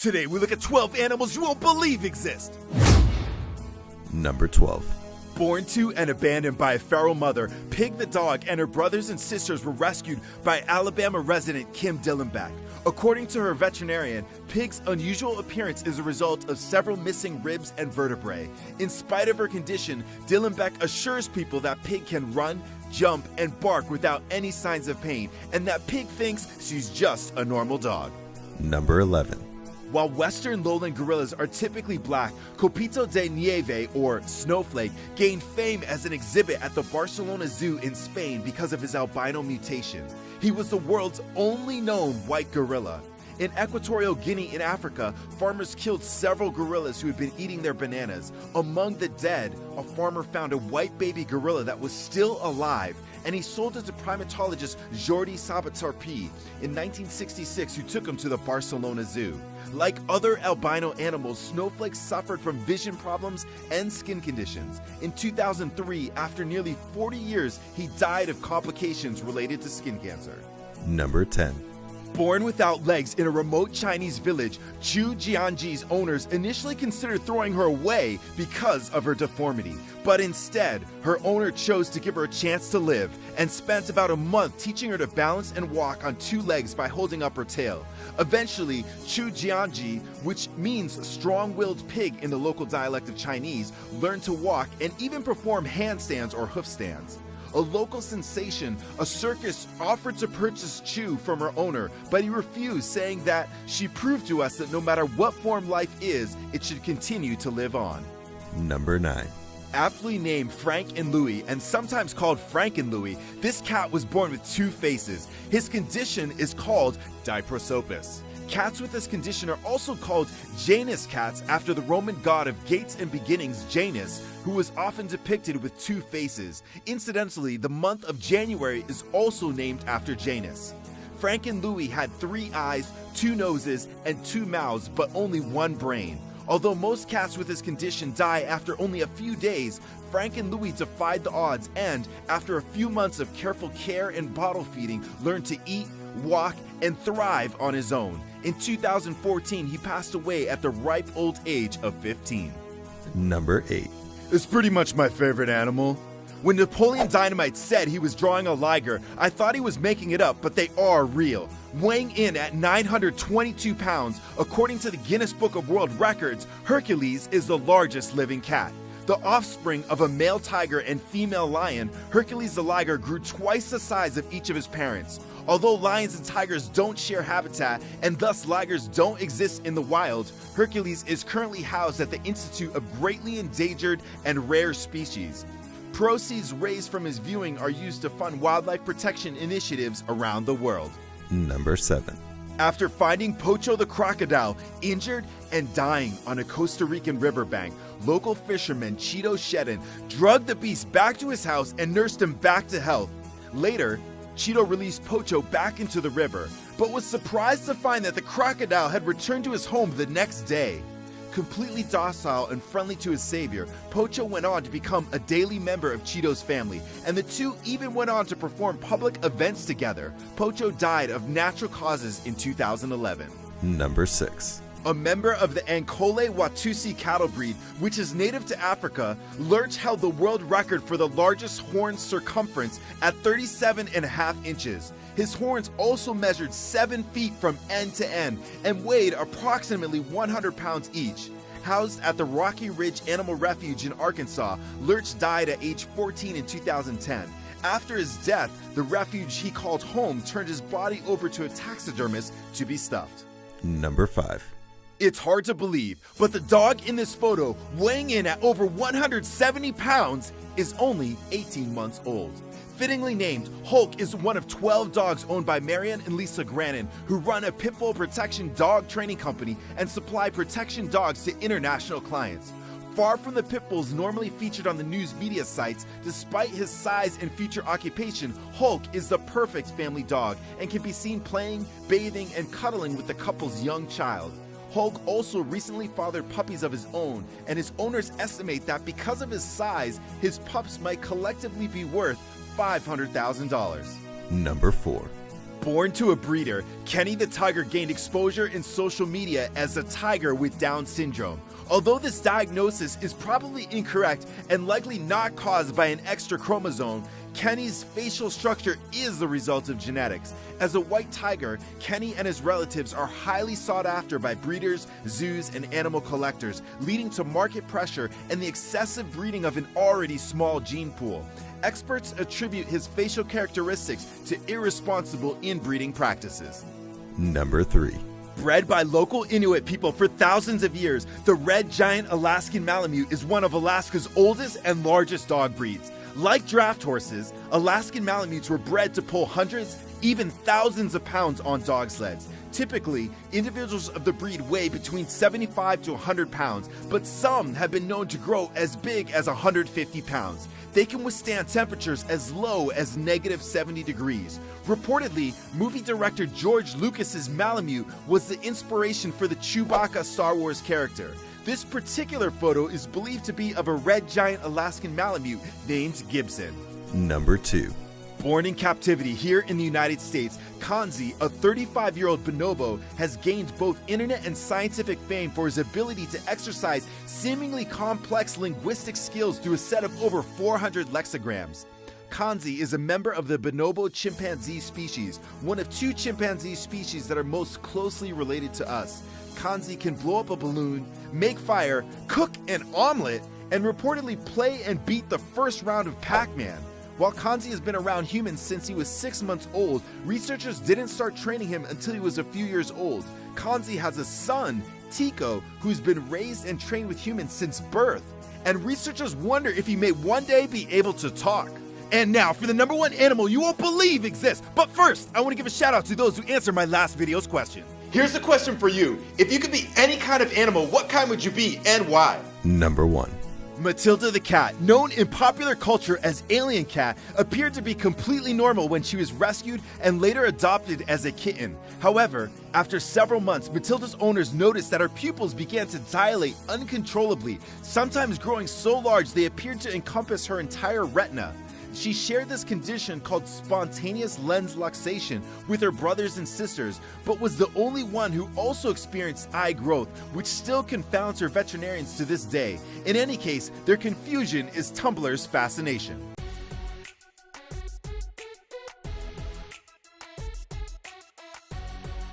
Today we look at 12 animals you won't believe exist. Number 12. Born to and abandoned by a feral mother, Pig the dog and her brothers and sisters were rescued by Alabama resident Kim Dillenbach. According to her veterinarian, Pig's unusual appearance is a result of several missing ribs and vertebrae. In spite of her condition, Dillenbach assures people that Pig can run, jump, and bark without any signs of pain, and that Pig thinks she's just a normal dog. Number 11. While western lowland gorillas are typically black, Copito de Nieve, or Snowflake, gained fame as an exhibit at the Barcelona Zoo in Spain because of his albino mutation. He was the world's only known white gorilla. In Equatorial Guinea in Africa, farmers killed several gorillas who had been eating their bananas. Among the dead, a farmer found a white baby gorilla that was still alive, and he sold it to primatologist Jordi Sabaterpi in 1966, who took him to the Barcelona Zoo. Like other albino animals, Snowflake suffered from vision problems and skin conditions. In 2003, after nearly 40 years, he died of complications related to skin cancer. Number 10. Born without legs in a remote Chinese village, Chu Jianji's owners initially considered throwing her away because of her deformity. But instead, her owner chose to give her a chance to live and spent about a month teaching her to balance and walk on two legs by holding up her tail. Eventually, Chu Jianji, which means strong-willed pig in the local dialect of Chinese, learned to walk and even perform handstands or hoof stands. A local sensation, a circus offered to purchase Chu from her owner, but he refused, saying that she proved to us that no matter what form life is, it should continue to live on. Number 9. Aptly named Frank and Louie, and sometimes called Frank and Louie, this cat was born with two faces. His condition is called diprosopis. Cats with this condition are also called Janus cats after the Roman god of gates and beginnings, Janus, who was often depicted with two faces. Incidentally, the month of January is also named after Janus. Frank and Louie had 3 eyes, 2 noses, and 2 mouths, but only 1 brain. Although most cats with this condition die after only a few days, Frank and Louie defied the odds and, after a few months of careful care and bottle feeding, learned to eat, walk, and thrive on his own. In 2014, he passed away at the ripe old age of 15. Number 8. It's pretty much my favorite animal. When Napoleon Dynamite said he was drawing a liger, I thought he was making it up, but they are real. Weighing in at 922 pounds, according to the Guinness Book of World Records, Hercules is the largest living cat. The offspring of a male tiger and female lion, Hercules the liger grew twice the size of each of his parents. Although lions and tigers don't share habitat and thus ligers don't exist in the wild, Hercules is currently housed at the Institute of Greatly Endangered and Rare Species. Proceeds raised from his viewing are used to fund wildlife protection initiatives around the world. Number 7. After finding Pocho the crocodile injured and dying on a Costa Rican riverbank, local fisherman Cheeto Shedden drugged the beast back to his house and nursed him back to health. Later, Cheeto released Pocho back into the river, but was surprised to find that the crocodile had returned to his home the next day. Completely docile and friendly to his savior, Pocho went on to become a daily member of Cheeto's family, and the two even went on to perform public events together. Pocho died of natural causes in 2011. Number 6. A member of the Ankole Watusi cattle breed, which is native to Africa, Lurch held the world record for the largest horn circumference at 37.5 inches. His horns also measured 7 feet from end to end and weighed approximately 100 pounds each. Housed at the Rocky Ridge Animal Refuge in Arkansas, Lurch died at age 14 in 2010. After his death, the refuge he called home turned his body over to a taxidermist to be stuffed. Number 5. It's hard to believe, but the dog in this photo, weighing in at over 170 pounds, is only 18 months old. Fittingly named, Hulk is one of 12 dogs owned by Marion and Lisa Grannon, who run a pit bull protection dog training company and supply protection dogs to international clients. Far from the pit bulls normally featured on the news media sites, despite his size and future occupation, Hulk is the perfect family dog and can be seen playing, bathing, and cuddling with the couple's young child. Hulk also recently fathered puppies of his own, and his owners estimate that because of his size, his pups might collectively be worth $500,000. Number 4. Born to a breeder, Kenny the tiger gained exposure in social media as a tiger with Down syndrome. Although this diagnosis is probably incorrect and likely not caused by an extra chromosome, Kenny's facial structure is the result of genetics. As a white tiger, Kenny and his relatives are highly sought after by breeders, zoos, and animal collectors, leading to market pressure and the excessive breeding of an already small gene pool. Experts attribute his facial characteristics to irresponsible inbreeding practices. Number 3. Bred by local Inuit people for thousands of years, the red giant Alaskan Malamute is one of Alaska's oldest and largest dog breeds. Like draft horses, Alaskan Malamutes were bred to pull hundreds, even thousands of pounds on dog sleds. Typically, individuals of the breed weigh between 75 to 100 pounds, but some have been known to grow as big as 150 pounds. They can withstand temperatures as low as -70 degrees. Reportedly, movie director George Lucas's Malamute was the inspiration for the Chewbacca Star Wars character. This particular photo is believed to be of a red giant Alaskan Malamute named Gibson. Number 2. Born in captivity here in the United States, Kanzi, a 35-year-old bonobo, has gained both internet and scientific fame for his ability to exercise seemingly complex linguistic skills through a set of over 400 lexicograms. Kanzi is a member of the bonobo chimpanzee species, one of 2 chimpanzee species that are most closely related to us. Kanzi can blow up a balloon, make fire, cook an omelet, and reportedly play and beat the first round of Pac-Man. While Kanzi has been around humans since he was 6 months old, researchers didn't start training him until he was a few years old. Kanzi has a son, Tico, who's been raised and trained with humans since birth. And researchers wonder if he may one day be able to talk. And now for the number 1 animal you won't believe exists. But first, I want to give a shout out to those who answered my last video's question. Here's the question for you. If you could be any kind of animal, what kind would you be and why? Number 1. Matilda the cat, known in popular culture as Alien Cat, appeared to be completely normal when she was rescued and later adopted as a kitten. However, after several months, Matilda's owners noticed that her pupils began to dilate uncontrollably, sometimes growing so large they appeared to encompass her entire retina. She shared this condition called spontaneous lens luxation with her brothers and sisters, but was the only one who also experienced eye growth, which still confounds her veterinarians to this day. In any case, their confusion is Tumblr's fascination.